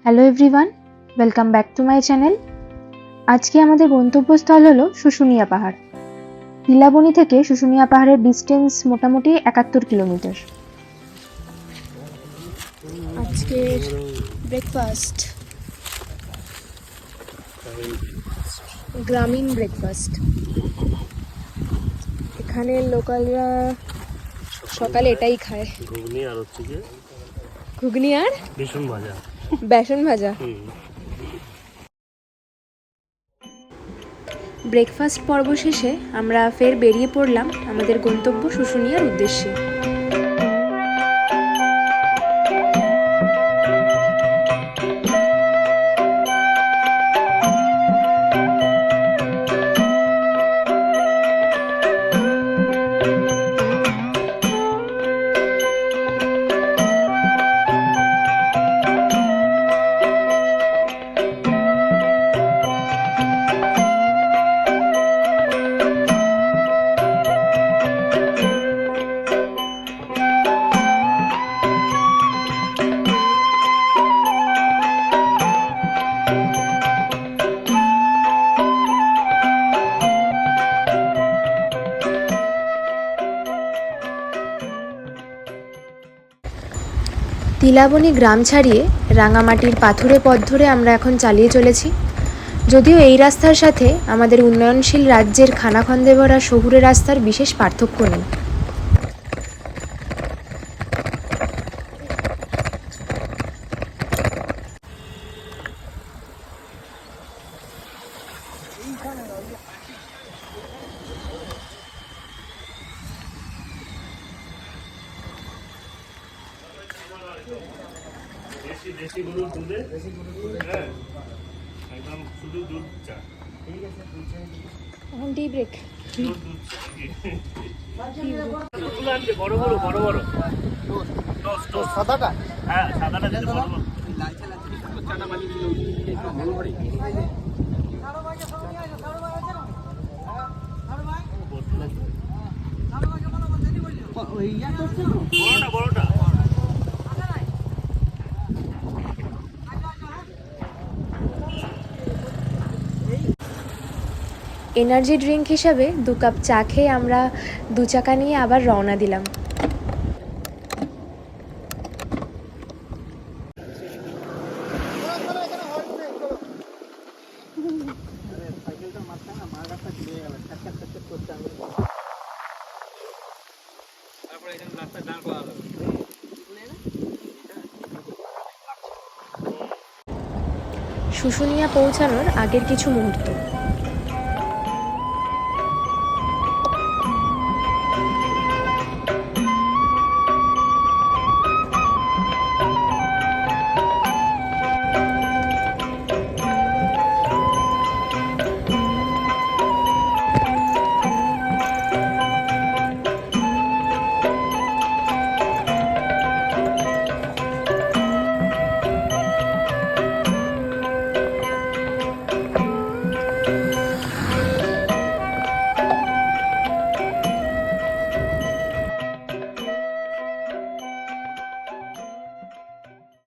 Hello everyone, welcome back to my channel. আজকে আমাদের গন্তব্যস্থল হলো শুশুনিয়া পাহাড়। তিলাবনি থেকে শুশুনিয়া পাহাড়ের ডিস্টেন্স মোটামুটি 71 কিলোমিটার। আজকে ব্রেকফাস্ট গ্রামীণ ব্রেকফাস্ট। এখানে লোকালরা সকালে এটাই খায়, ঘুগনি আর হচ্ছে কি ঘুগনি আর বেসন ভাজা। ব্রেকফাস্ট পর্ব শেষে আমরা ফের বেরিয়ে পড়লাম আমাদের গন্তব্য শুশুনিয়ার উদ্দেশ্যে। তিলাবনি গ্রাম ছাড়িয়ে রাঙামাটির পাথুরে পথ ধরে আমরা এখন চালিয়ে চলেছি। যদিও এই রাস্তার সাথে আমাদের উন্নয়নশীল রাজ্যের খানাখন্দে ভরা শহুরে রাস্তার বিশেষ পার্থক্য নেই। দেশি গরুর দুধে হ্যাঁ একদম শুধু দুধ চা। ঠিক আছে, এখন টি ব্রেক। বড় বড় বড় বড় সাদাটা, হ্যাঁ সাদাটা যেটা বড় বড় চাটা বানিয়ে দিল একটু ভালো করে বড়টা বড়টা। এনার্জি ড্রিঙ্ক হিসাবে 2 কাপ চা খেয়ে আমরা 2 চাকা নিয়ে আবার রওনা দিলাম। শুশুনিয়া পৌঁছানোর আগের কিছু মুহূর্ত।